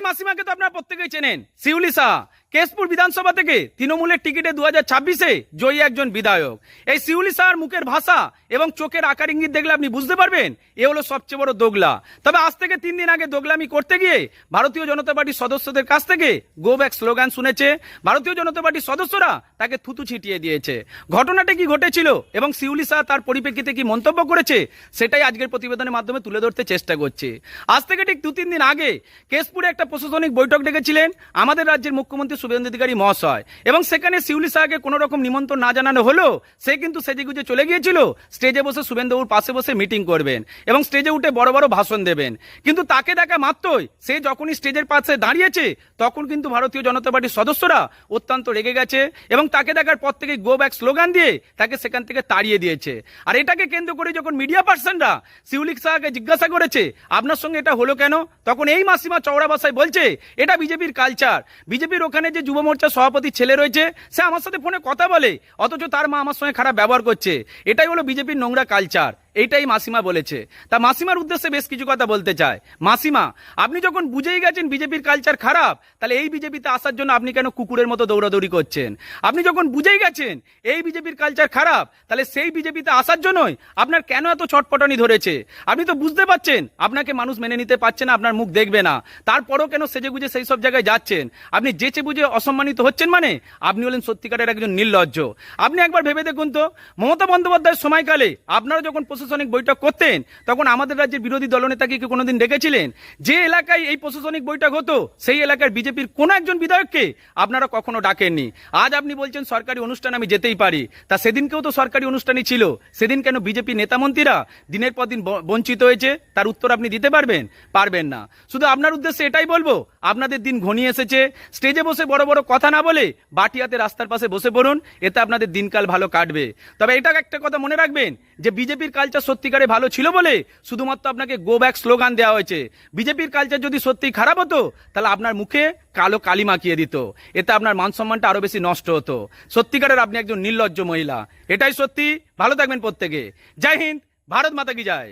মাসিমাকে তো আপনারা প্রত্যেকেই চেনেন, শিউলি শাহ, কেশপুর বিধানসভা থেকে তৃণমূলের টিকিটে 2026-এ জয়ী একজন বিধায়ক। এই শিউলি শাহর মুখের ভাষা এবং চোখের আকার ইঙ্গিত দেখলে আপনি বুঝতে পারবেন এ হলো সবচেয়ে বড় দোগলা। তবে আজ থেকে 3 দিন আগে দোগলামি করতে গিয়ে ভারতীয় জনতা পার্টির সদস্যদের কাছ থেকে গো ব্যাক স্লোগান শুনেছে। ভারতীয় জনতা পার্টির সদস্যরা তাকে থুতু ছিটিয়ে দিয়েছে। ঘটনাটা কি ঘটেছিল এবং শিউলি শাহ তার পরিপ্রেক্ষিতে কি মন্তব্য করেছে সেটাই আজকের প্রতিবেদনের মাধ্যমে তুলে ধরতে চেষ্টা করছে। আজ থেকে ঠিক 2-3 দিন আগে কেশপুরে একটা প্রশাসনিক বৈঠক ডেকেছিলেন আমাদের রাজ্যের মুখ্যমন্ত্রী শুভেন্দু অধিকারী মহাশয়, এবং সেখানে শিউলি শাহকে কোনো রকম নিমন্ত্রণ না জানানো হলো সে কিন্তু সেজেগুজে চলে গিয়েছিল স্টেজে বসে শুভেন্দুবাবুর পাশে বসে মিটিং করবেন এবং স্টেজে উঠে বড় বড় ভাষণ দেবেন। কিন্তু তাকে দেখা মাত্রই সে যখনই স্টেজের পাশে দাঁড়িয়েছে তখন কিন্তু ভারতীয় জনতা পার্টির সদস্যরা অত্যন্ত রেগে গেছে এবং তাকে দেখার পর থেকে গো ব্যাক স্লোগান দিয়ে তাকে সেখান থেকে তাড়িয়ে দিয়েছে। আর এটাকে কেন্দ্র করে যখন মিডিয়া পার্সনরা শিউলি শাহকে জিজ্ঞাসা করেছে আপনার সঙ্গে এটা হলো কেন, তখন এই মাসিমা চওড়া ভাষায় বলছে এটা বিজেপির কালচার। বিজেপির ওখানে যে যুব মোর্চা সভাপতি ছেলে রয়েছে সে আমার সাথে ফোনে কথা বলে, অথচ তার মা আমার সঙ্গে খারাপ ব্যবহার করছে, এটাই হলো বিজেপির নোংরা কালচার। এইটাই মাসিমা বলেছে। তা মাসিমার উদ্দেশ্যে বেশ কিছু কথা বলতে চায়। মাসিমা, আপনি যখন বুঝেই গেছেন বিজেপির কালচার খারাপ, তাহলে এই বিজেপিতে আসার জন্য আপনি কেন কুকুরের মতো দৌড়াদৌড়ি করছেন? আপনি যখন বুঝেই গেছেন এই বিজেপির কালচার খারাপ, তাহলে সেই বিজেপিতে আসার জন্যই আপনার কেন এত ছটপটানি ধরেছে? আপনি তো বুঝতে পারছেন আপনাকে মানুষ মেনে নিতে পারছে না, আপনার মুখ দেখবে না, তারপরও কেন সেজে গুজে সেই সব জায়গায় যাচ্ছেন? আপনি যেচে বুঝে অসম্মানিত হচ্ছেন, মানে আপনি হলেন সত্যিকারের একজন নির্লজ্জ। আপনি একবার ভেবে দেখুন তো, মমতা বন্দ্যোপাধ্যায়ের সময়কালে আপনারা যখন প্রশাসনিক বৈঠক করতেন তখন আমাদের রাজ্যের বিরোধী দলনেতাকে কি কোনোদিন ডেকেছিলেন? যে এলাকায় এই প্রশাসনিক বৈঠক হতো সেই এলাকার বিজেপির কোন একজন বিধায়ককে আপনারা কখনো ডাকেননি। আজ আপনি বলছেন সরকারি অনুষ্ঠান আমি যেতেই পারি, তা সেদিনকেও তো সরকারি অনুষ্ঠানই ছিল। সেদিন কেন বিজেপি নেতামন্ত্রীরা দিনের পর দিন বঞ্চিত হয়েছে তার উত্তর আপনি দিতে পারবেন? পারবেন না। শুধু আপনার উদ্দেশ্যে এটাই বলবো, আপনাদের দিন ঘনিয়ে এসেছে, স্টেজে বসে বড় বড় কথা না বলে বাটিয়াতে রাস্তার পাশে বসে পড়ুন, এতে আপনাদের দিনকাল ভালো কাটবে। তবে এটা একটা কথা মনে রাখবেন যে বিজেপির কালচার সত্যিকারে ভালো ছিল বলে শুধুমাত্র আপনাকে গো ব্যাক স্লোগান দেওয়া হয়েছে। বিজেপির কালচার যদি সত্যি খারাপ হতো তাহলে আপনার মুখে কালো কালি মাখিয়ে দিত, এতে আপনার মান সম্মানটা আরো বেশি নষ্ট হতো। সত্যিকারের আপনি একজন নির্লজ্জ মহিলা, এটাই সত্যি। ভালো থাকবেন প্রত্যেকে। জয় হিন্দ, ভারত মাতা কি জয়।